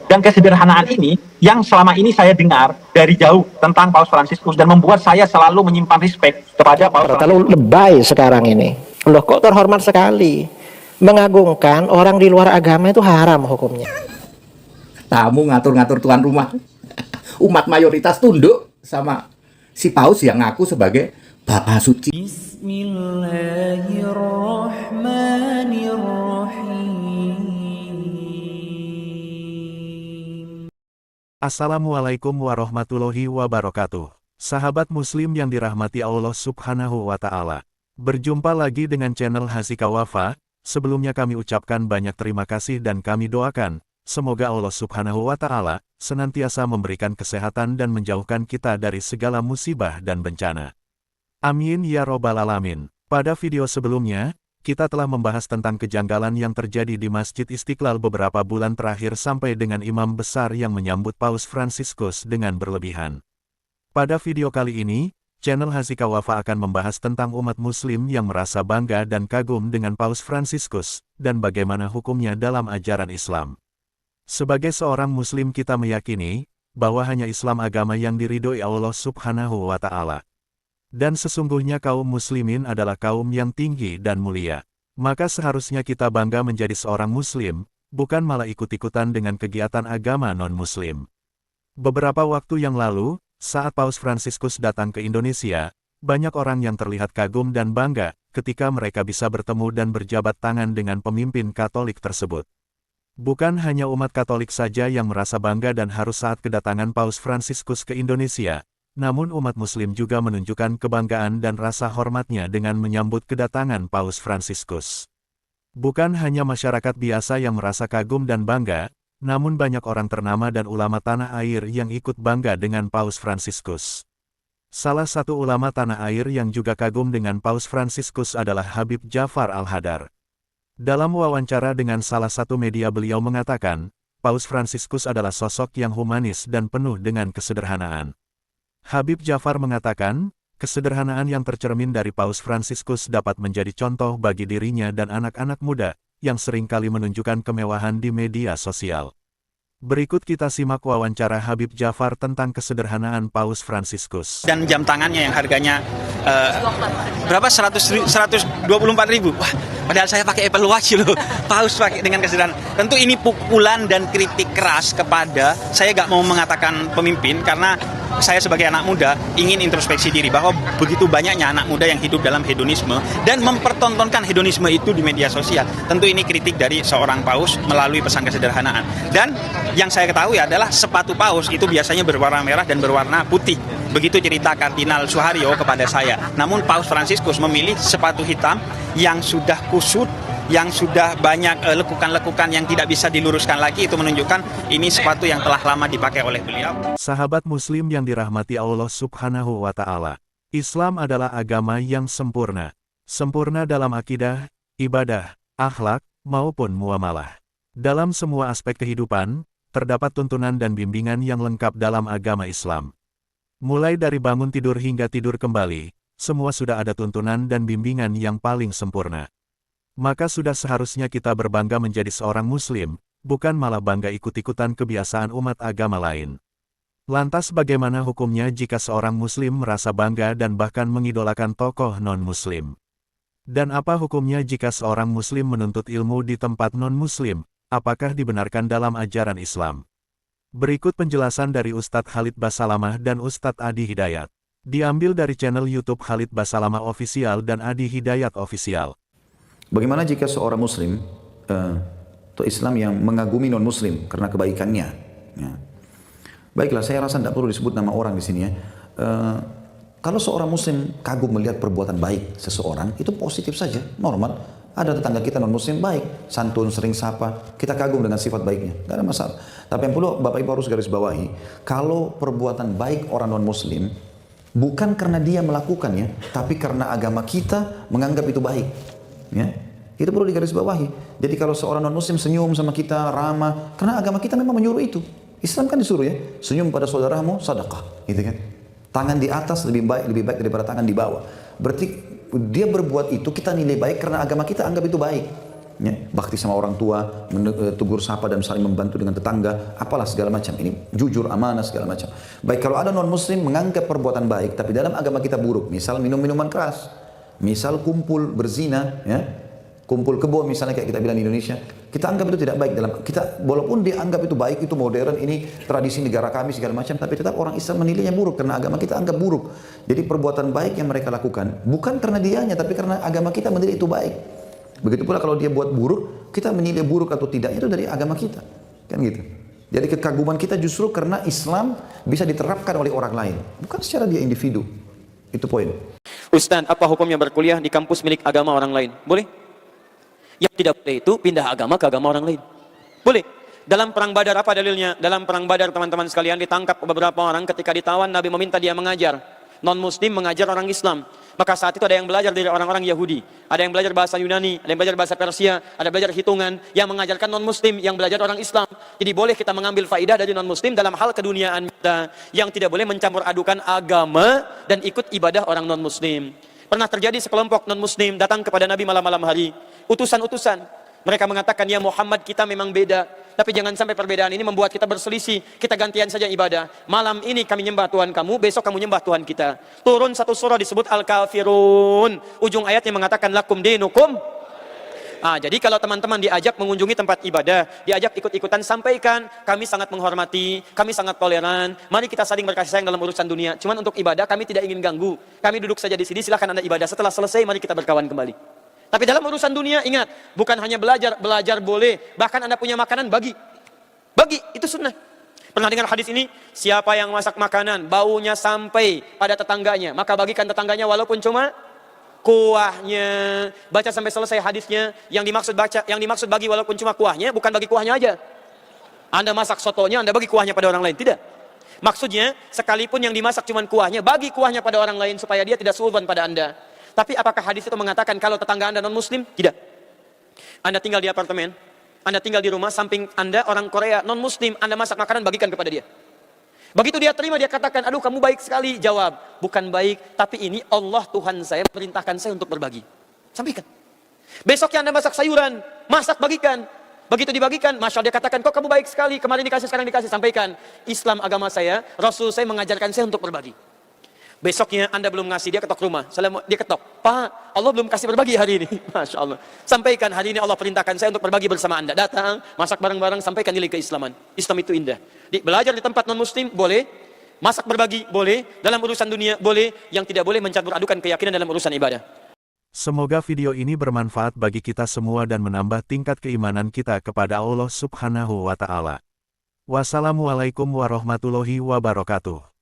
Dan kesederhanaan ini yang selama ini saya dengar dari jauh tentang Paus Fransiskus dan membuat saya selalu menyimpan respect kepada Paus Fransiskus. Terlalu lebay sekarang ini. Loh kok terhormat sekali. Mengagungkan orang di luar agama itu haram hukumnya. Tamu ngatur-ngatur tuan rumah. Umat mayoritas tunduk sama si Paus yang ngaku sebagai Bapak Suci. Assalamualaikum warahmatullahi wabarakatuh. Sahabat muslim yang dirahmati Allah subhanahu wa ta'ala. Berjumpa lagi dengan channel Hasika Wafa. Sebelumnya kami ucapkan banyak terima kasih dan kami doakan, semoga Allah subhanahu wa ta'ala senantiasa memberikan kesehatan dan menjauhkan kita dari segala musibah dan bencana. Amin ya robbal alamin. Pada video sebelumnya, kita telah membahas tentang kejanggalan yang terjadi di Masjid Istiqlal beberapa bulan terakhir sampai dengan imam besar yang menyambut Paus Fransiskus dengan berlebihan. Pada video kali ini, channel Hasika Wafa akan membahas tentang umat muslim yang merasa bangga dan kagum dengan Paus Fransiskus, dan bagaimana hukumnya dalam ajaran Islam. Sebagai seorang muslim kita meyakini, bahwa hanya Islam agama yang diridhoi Allah subhanahu wa ta'ala. Dan sesungguhnya kaum muslimin adalah kaum yang tinggi dan mulia. Maka seharusnya kita bangga menjadi seorang muslim, bukan malah ikut-ikutan dengan kegiatan agama non-muslim. Beberapa waktu yang lalu, saat Paus Fransiskus datang ke Indonesia, banyak orang yang terlihat kagum dan bangga ketika mereka bisa bertemu dan berjabat tangan dengan pemimpin Katolik tersebut. Bukan hanya umat Katolik saja yang merasa bangga dan harus saat kedatangan Paus Fransiskus ke Indonesia, namun umat muslim juga menunjukkan kebanggaan dan rasa hormatnya dengan menyambut kedatangan Paus Fransiskus. Bukan hanya masyarakat biasa yang merasa kagum dan bangga, namun banyak orang ternama dan ulama tanah air yang ikut bangga dengan Paus Fransiskus. Salah satu ulama tanah air yang juga kagum dengan Paus Fransiskus adalah Habib Djafar Al-Hadar. Dalam wawancara dengan salah satu media beliau mengatakan, Paus Fransiskus adalah sosok yang humanis dan penuh dengan kesederhanaan. Habib Djafar mengatakan, kesederhanaan yang tercermin dari Paus Fransiskus dapat menjadi contoh bagi dirinya dan anak-anak muda, yang seringkali menunjukkan kemewahan di media sosial. Berikut kita simak wawancara Habib Djafar tentang kesederhanaan Paus Fransiskus. Dan jam tangannya yang harganya berapa? 124.000. Wah, padahal saya pakai Apple Watch loh. Paus pakai dengan kesederhanaan. Tentu ini pukulan dan kritik keras kepada, saya gak mau mengatakan pemimpin, karena saya sebagai anak muda ingin introspeksi diri bahwa begitu banyaknya anak muda yang hidup dalam hedonisme dan mempertontonkan hedonisme itu di media sosial. Tentu ini kritik dari seorang paus melalui pesan kesederhanaan. Dan yang saya ketahui adalah sepatu paus itu biasanya berwarna merah dan berwarna putih. Begitu cerita Kardinal Suharyo kepada saya. Namun Paus Fransiskus memilih sepatu hitam yang sudah kusut, yang sudah banyak lekukan-lekukan yang tidak bisa diluruskan lagi. Itu menunjukkan ini sepatu yang telah lama dipakai oleh beliau. Sahabat muslim yang dirahmati Allah subhanahu wa ta'ala. Islam adalah agama yang sempurna. Sempurna dalam akidah, ibadah, akhlak, maupun muamalah. Dalam semua aspek kehidupan, terdapat tuntunan dan bimbingan yang lengkap dalam agama Islam. Mulai dari bangun tidur hingga tidur kembali, semua sudah ada tuntunan dan bimbingan yang paling sempurna. Maka sudah seharusnya kita berbangga menjadi seorang muslim, bukan malah bangga ikut-ikutan kebiasaan umat agama lain. Lantas bagaimana hukumnya jika seorang muslim merasa bangga dan bahkan mengidolakan tokoh non-muslim? Dan apa hukumnya jika seorang muslim menuntut ilmu di tempat non-muslim? Apakah dibenarkan dalam ajaran Islam? Berikut penjelasan dari Ustadz Khalid Basalamah dan Ustadz Adi Hidayat. Diambil dari channel YouTube Khalid Basalamah Official dan Adi Hidayat Official. Bagaimana jika seorang muslim atau Islam yang mengagumi non-muslim karena kebaikannya? Ya. Baiklah, saya rasa tidak perlu disebut nama orang di sini ya. Kalau seorang muslim kagum melihat perbuatan baik seseorang, itu positif saja, normal. Ada tetangga kita non-muslim baik, santun, sering sapa, kita kagum dengan sifat baiknya, tidak ada masalah. Tapi yang perlu Bapak Ibu harus garis bawahi, kalau perbuatan baik orang non-muslim, bukan karena dia melakukannya, tapi karena agama kita menganggap itu baik. Ya, itu perlu digarisbawahi. Jadi kalau seorang non muslim senyum sama kita, ramah, karena agama kita memang menyuruh itu. Islam kan disuruh ya, senyum pada saudaramu sedekah, gitu kan. Tangan di atas lebih baik daripada tangan di bawah. Berarti dia berbuat itu kita nilai baik karena agama kita anggap itu baik. ya, bakti sama orang tua, tegur sapa dan saling membantu dengan tetangga, apalah segala macam. Ini jujur, amanah segala macam. Baik, kalau ada non muslim menganggap perbuatan baik tapi dalam agama kita buruk, misal minum minuman keras, misal kumpul berzina, ya, kumpul kebo misalnya kayak kita bilang di Indonesia, kita anggap itu tidak baik dalam kita, walaupun dia anggap itu baik, itu modern, ini tradisi negara kami segala macam, tapi tetap orang Islam menilainya buruk karena agama kita anggap buruk. Jadi perbuatan baik yang mereka lakukan bukan karena dianya, tapi karena agama kita menilai itu baik. Begitu pula kalau dia buat buruk, kita menilai buruk atau tidaknya itu dari agama kita, kan gitu. Jadi kekaguman kita justru karena Islam bisa diterapkan oleh orang lain, bukan secara dia individu. Itu poin. Ustaz, apa hukumnya berkuliah di kampus milik agama orang lain? Boleh? Yang tidak boleh itu pindah agama ke agama orang lain. Boleh. Dalam perang Badar apa dalilnya? Dalam perang Badar teman-teman sekalian ditangkap beberapa orang, ketika ditawan Nabi meminta dia mengajar. Non-muslim mengajar orang Islam. Maka saat itu ada yang belajar dari orang-orang Yahudi, ada yang belajar bahasa Yunani, ada yang belajar bahasa Persia, ada yang belajar hitungan, yang mengajarkan non-muslim, yang belajar orang Islam. Jadi boleh kita mengambil faidah dari non-muslim dalam hal keduniaan kita, yang tidak boleh mencampur adukan agama dan ikut ibadah orang non-muslim. Pernah terjadi sekelompok non-muslim datang kepada Nabi malam-malam hari, utusan-utusan. Mereka mengatakan, ya Muhammad, kita memang beda, tapi jangan sampai perbedaan ini membuat kita berselisih. Kita gantian saja ibadah. Malam ini kami nyembah Tuhan kamu, besok kamu nyembah Tuhan kita. Turun satu surah disebut Al-Kafirun. Ujung ayatnya mengatakan lakum dinukum. Jadi kalau teman-teman diajak mengunjungi tempat ibadah, diajak ikut-ikutan, sampaikan, kami sangat menghormati, kami sangat toleran, mari kita saling berkasih sayang dalam urusan dunia. Cuman untuk ibadah kami tidak ingin ganggu. Kami duduk saja di sini, silahkan Anda ibadah. Setelah selesai mari kita berkawan kembali. Tapi dalam urusan dunia, ingat, bukan hanya belajar boleh, bahkan Anda punya makanan, bagi, itu sunnah. Pernah dengar hadis ini? Siapa yang masak makanan, baunya sampai pada tetangganya, maka bagikan tetangganya walaupun cuma kuahnya. Baca sampai selesai hadisnya. Yang dimaksud bagi walaupun cuma kuahnya, bukan bagi kuahnya aja. Anda masak sotonya, Anda bagi kuahnya pada orang lain, tidak. Maksudnya, sekalipun yang dimasak cuma kuahnya, bagi kuahnya pada orang lain supaya dia tidak suudzon pada Anda. Tapi apakah hadis itu mengatakan kalau tetangga Anda non-muslim? Tidak. Anda tinggal di apartemen, Anda tinggal di rumah, samping Anda orang Korea non-muslim, Anda masak makanan, bagikan kepada dia. Begitu dia terima, dia katakan, aduh kamu baik sekali. Jawab, bukan baik, tapi ini Allah Tuhan saya perintahkan saya untuk berbagi. Sampaikan. Besoknya Anda masak sayuran, masak, bagikan. Begitu dibagikan, Masya Allah, dia katakan, kok kamu baik sekali, kemarin dikasih, sekarang dikasih. Sampaikan, Islam agama saya, Rasul saya mengajarkan saya untuk berbagi. Besoknya Anda belum ngasih, dia ketok rumah. Dia ketok, Pak, Allah belum kasih berbagi hari ini. Masya Allah. Sampaikan, hari ini Allah perintahkan saya untuk berbagi bersama Anda. Datang, masak bareng-bareng, sampaikan nilai keislaman. Islam itu indah. Belajar di tempat non-muslim, boleh. Masak berbagi, boleh. Dalam urusan dunia, boleh. Yang tidak boleh mencampur adukan keyakinan dalam urusan ibadah. Semoga video ini bermanfaat bagi kita semua dan menambah tingkat keimanan kita kepada Allah Subhanahu wa Ta'ala. Wassalamualaikum warahmatullahi wabarakatuh.